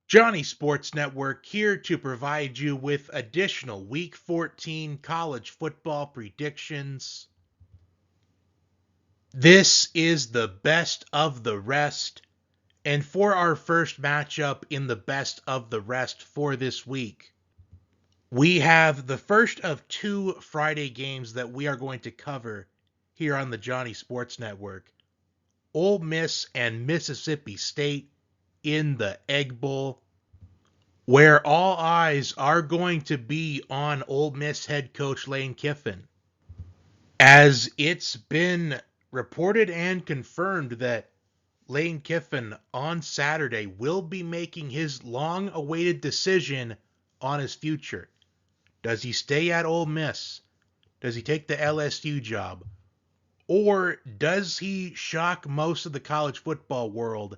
Johnny Sports Network here to provide you with additional Week 14 college football predictions. This is the best of the rest, and for our first matchup in the best of the rest for this week, we have the first of two Friday games that we are going to cover here on the Johnny Sports Network. Ole Miss and Mississippi State in the Egg Bowl, where all eyes are going to be on Ole Miss head coach Lane Kiffin, as it's been reported and confirmed that Lane Kiffin on Saturday will be making his long-awaited decision on his future. Does he stay at Ole Miss? Does he take the LSU job? Or does he shock most of the college football world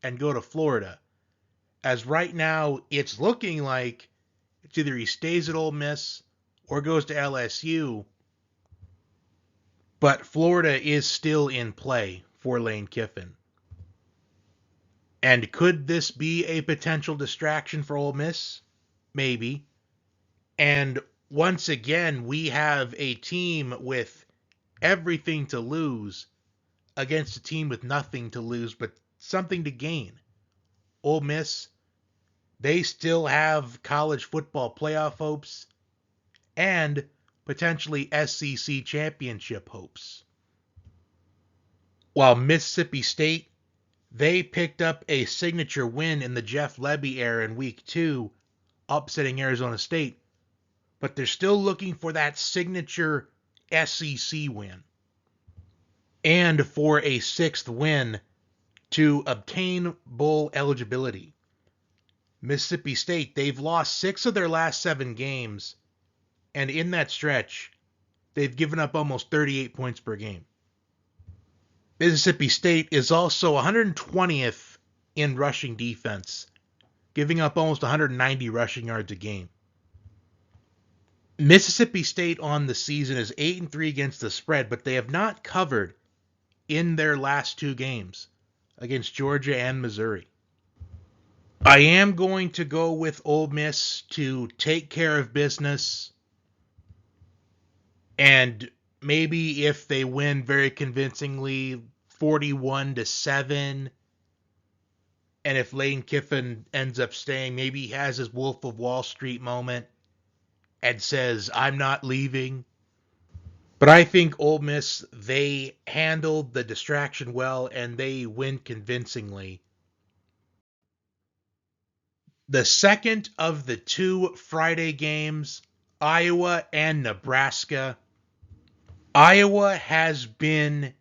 and go to Florida? As right now, it's looking like it's either he stays at Ole Miss or goes to LSU, but Florida is still in play for Lane Kiffin. And could this be a potential distraction for Ole Miss? Maybe. And once again, we have a team with everything to lose against a team with nothing to lose but something to gain. Ole Miss, they still have college football playoff hopes and potentially SEC championship hopes. While Mississippi State, they picked up a signature win in the Jeff Lebby era in week 2, upsetting Arizona State, but they're still looking for that signature SEC win and for a sixth win to obtain bowl eligibility. Mississippi State, they've lost 6 of their last 7 games, and in that stretch, they've given up almost 38 points per game. Mississippi State is also 120th in rushing defense, giving up almost 190 rushing yards a game. Mississippi State on the season is 8-3 against the spread, but they have not covered in their last 2 games against Georgia and Missouri. I am going to go with Ole Miss to take care of business, and maybe if they win very convincingly 41-7, and if Lane Kiffin ends up staying, maybe he has his Wolf of Wall Street moment and says, I'm not leaving. But I think Ole Miss, they handled the distraction well and they win convincingly. The second of the 2 Friday games, Iowa and Nebraska. Iowa has been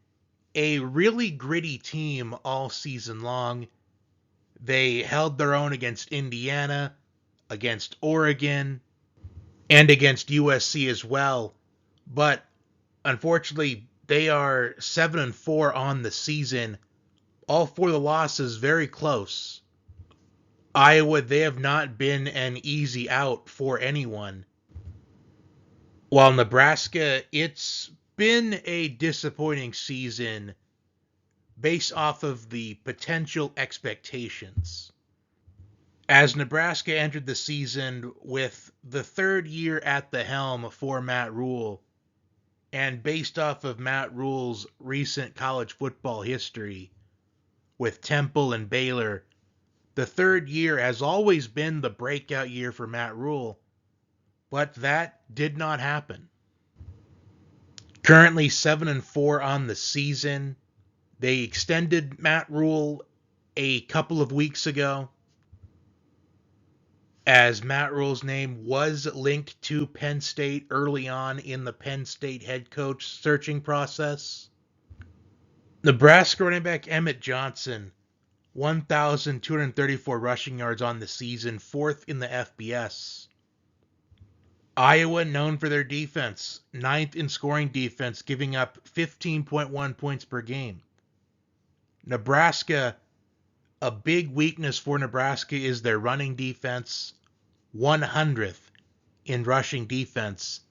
a really gritty team all season long. They held their own against Indiana, against Oregon, and against USC as well. But unfortunately, they are 7-4 on the season. All 4 of the losses very close. Iowa, they have not been an easy out for anyone. While Nebraska, it's been a disappointing season based off of the potential expectations. As Nebraska entered the season with the 3rd year at the helm for Matt Rhule, and based off of Matt Rhule's recent college football history with Temple and Baylor, the 3rd year has always been the breakout year for Matt Rhule, but that did not happen. Currently 7-4 on the season. They extended Matt Rhule a couple of weeks ago, as Matt Rhule's name was linked to Penn State early on in the Penn State head coach searching process. Nebraska running back Emmett Johnson, 1,234 rushing yards on the season, 4th in the FBS. Iowa, known for their defense, 9th in scoring defense, giving up 15.1 points per game. Nebraska, a big weakness for Nebraska is their running defense, 100th in rushing defense,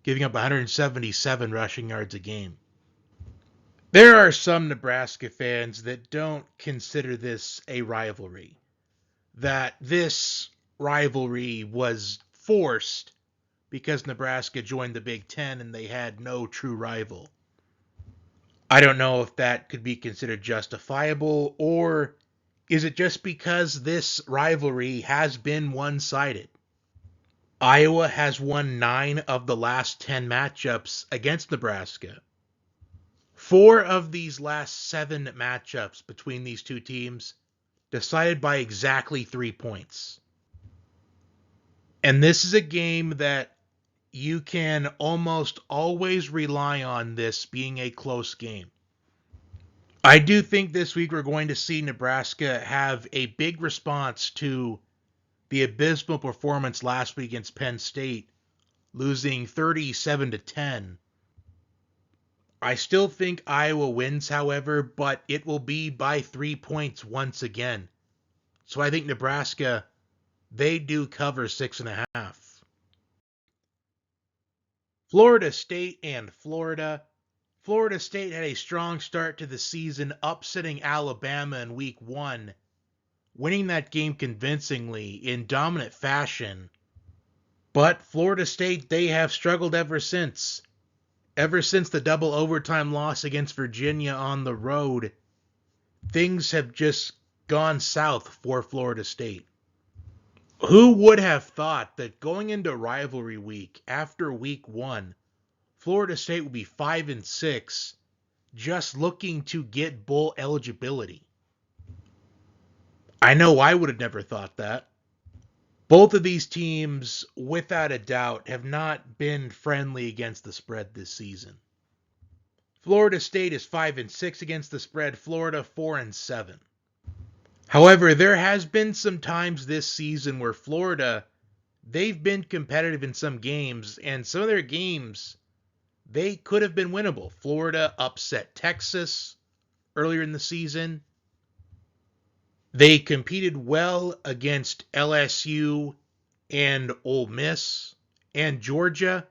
giving up 177 rushing yards a game. There are some Nebraska fans that don't consider this a rivalry. that this rivalry was forced because Nebraska joined the Big Ten and they had no true rival. I don't know if that could be considered justifiable, or is it just because this rivalry has been one-sided? Iowa has won 9 of the last 10 matchups against Nebraska. 4 of these last 7 matchups between these two teams decided by exactly 3 points. And this is a game that you can almost always rely on this being a close game. I do think this week we're going to see Nebraska have a big response to the abysmal performance last week against Penn State, losing 37-10. I still think Iowa wins, however, but it will be by 3 points once again. So I think Nebraska, they do cover 6.5. Florida State and Florida. Florida State had a strong start to the season, upsetting Alabama in week 1, winning that game convincingly in dominant fashion. But Florida State, they have struggled ever since. Ever since the double overtime loss against Virginia on the road, things have just gone south for Florida State. Who would have thought that going into rivalry week after week 1, Florida State would be 5-6, just looking to get bowl eligibility? I know I would have never thought that. Both of these teams, without a doubt, have not been friendly against the spread this season. Florida State is 5-6 against the spread, Florida 4-7. However, there has been some times this season where Florida, they've been competitive in some games, and some of their games, they could have been winnable. Florida upset Texas earlier in the season. They competed well against LSU and Ole Miss and Georgia.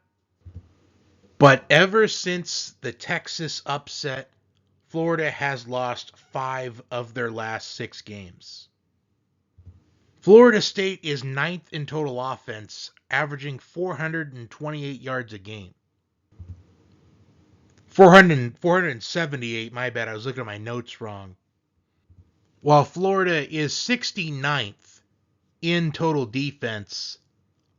But ever since the Texas upset, Florida has lost 5 of their last 6 games. Florida State is 9th in total offense, averaging 428 yards a game. 478, my bad, I was looking at my notes wrong. While Florida is 69th in total defense,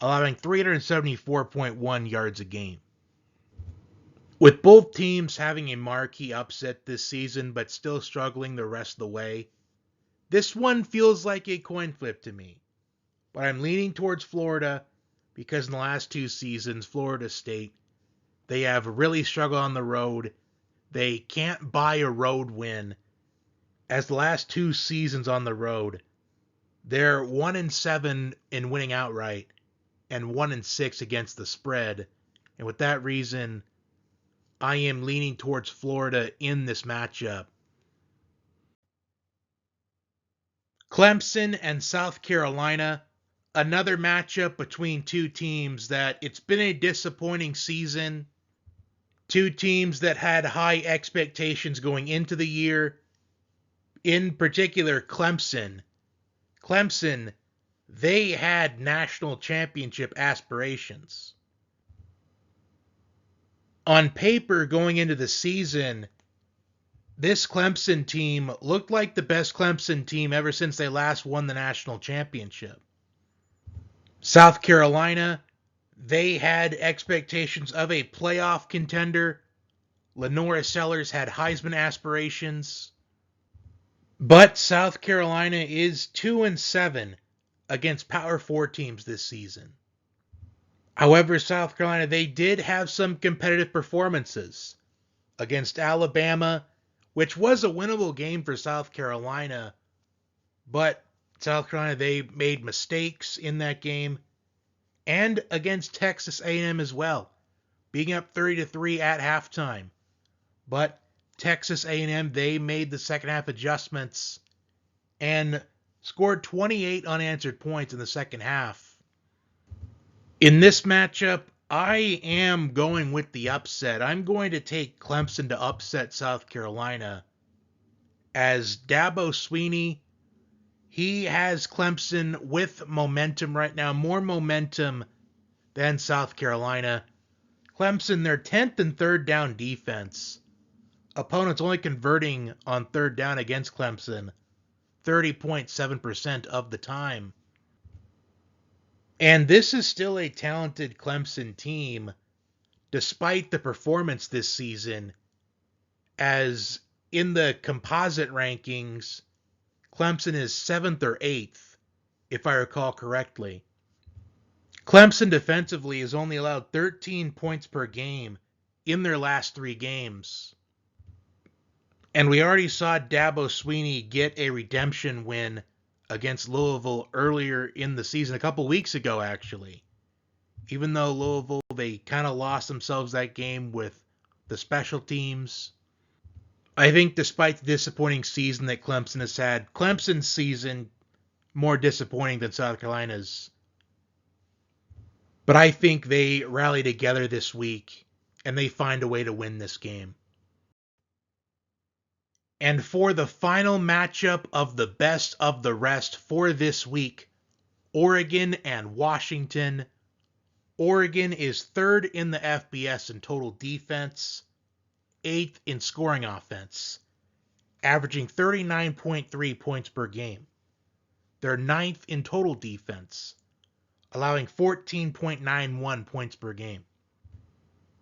allowing 374.1 yards a game. With both teams having a marquee upset this season but still struggling the rest of the way, this one feels like a coin flip to me. But I'm leaning towards Florida because in the last 2 seasons, Florida State, they have really struggled on the road. They can't buy a road win. As the last 2 seasons on the road, they're 1-7 in winning outright and 1-6 against the spread. And with that reason, I am leaning towards Florida in this matchup. Clemson and South Carolina, another matchup between two teams that it's been a disappointing season. Two teams that had high expectations going into the year. In particular, Clemson. Clemson, they had national championship aspirations. On paper, going into the season, this Clemson team looked like the best Clemson team ever since they last won the national championship. South Carolina, they had expectations of a playoff contender. Lenora Sellers had Heisman aspirations. But South Carolina is 2-7 against Power 4 teams this season. However, South Carolina, they did have some competitive performances against Alabama, which was a winnable game for South Carolina, but South Carolina, they made mistakes in that game, and against Texas A&M as well, being up 30-3 at halftime. But Texas A&M, they made the second half adjustments and scored 28 unanswered points in the second half. In this matchup, I am going with the upset. I'm going to take Clemson to upset South Carolina, as Dabo Swinney, He has Clemson with momentum right now, more momentum than South Carolina. Clemson, their 10th and third down defense. Opponents only converting on third down against Clemson 30.7% of the time. And this is still a talented Clemson team, despite the performance this season, as in the composite rankings, Clemson is 7th or 8th, if I recall correctly. Clemson defensively has only allowed 13 points per game in their last 3 games. And we already saw Dabo Swinney get a redemption win against Louisville earlier in the season, a couple weeks ago, actually. Even though Louisville, they kind of lost themselves that game with the special teams. I think despite the disappointing season that Clemson has had, Clemson's season more disappointing than South Carolina's. But I think they rally together this week and they find a way to win this game. And for the final matchup of the best of the rest for this week, Oregon and Washington. Oregon is 3rd in the FBS in total defense, 8th in scoring offense, averaging 39.3 points per game. They're 9th in total defense, allowing 14.91 points per game.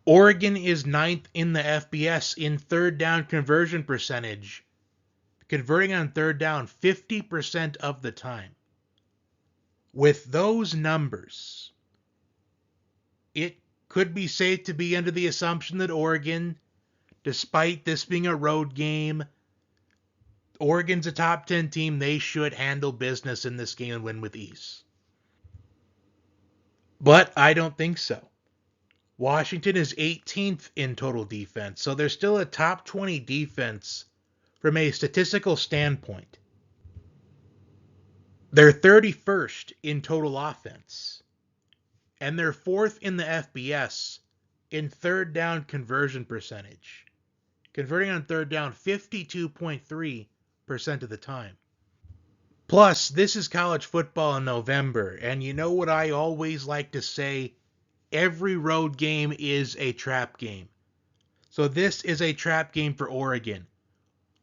Oregon is 9th in the FBS in third down conversion percentage, converting on third down 50% of the time. With those numbers, it could be safe to be under the assumption that Oregon, despite this being a road game, Oregon's a top 10 team. They should handle business in this game and win with ease. But I don't think so. Washington is 18th in total defense, so they're still a top 20 defense from a statistical standpoint. They're 31st in total offense, and they're 4th in the FBS in third down conversion percentage, converting on third down 52.3% of the time. Plus, this is college football in November, and you know what I always like to say? Every road game is a trap game. So this is a trap game for Oregon.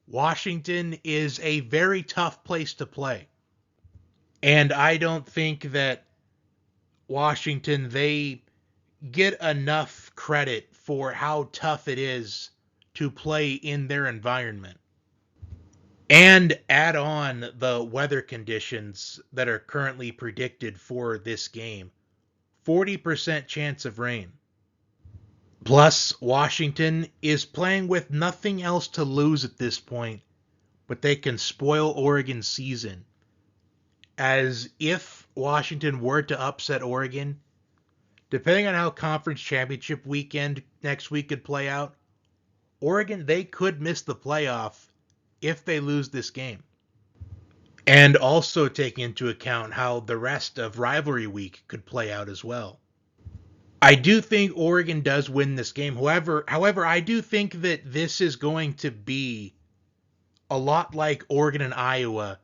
Washington is a very tough place to play. And I don't think that Washington, they get enough credit for how tough it is to play in their environment. And add on the weather conditions that are currently predicted for this game. 40% chance of rain. Plus, Washington is playing with nothing else to lose at this point, but they can spoil Oregon's season. As if Washington were to upset Oregon, depending on how conference championship weekend next week could play out, Oregon, they could miss the playoff if they lose this game. And also taking into account how the rest of rivalry week could play out as well. I do think Oregon does win this game. However, I do think that this is going to be a lot like Oregon and Iowa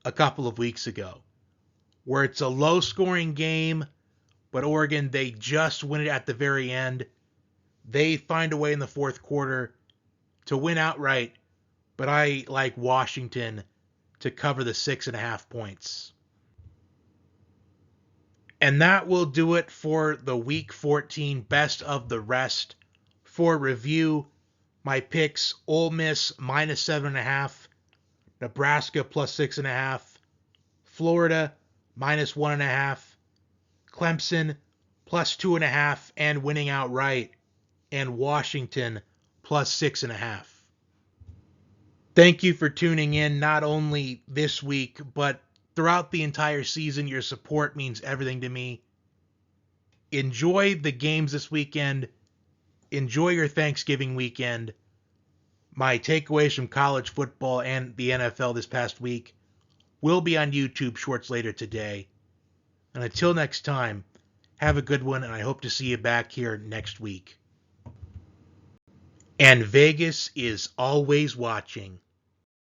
a couple of weeks ago, where it's a low-scoring game, but Oregon, they just win it at the very end. They find a way in the fourth quarter to win outright, but I like Washington to cover the 6.5 points. And that will do it for the Week 14 Best of the Rest. For review, my picks: Ole Miss minus 7.5, Nebraska plus 6.5, Florida minus 1.5, Clemson plus 2.5 and winning outright, and Washington plus 6.5. Thank you for tuning in, not only this week, but throughout the entire season. Your support means everything to me. Enjoy the games this weekend. Enjoy your Thanksgiving weekend. My takeaways from college football and the NFL this past week will be on YouTube Shorts later today. And until next time, have a good one, and I hope to see you back here next week. And Vegas is always watching.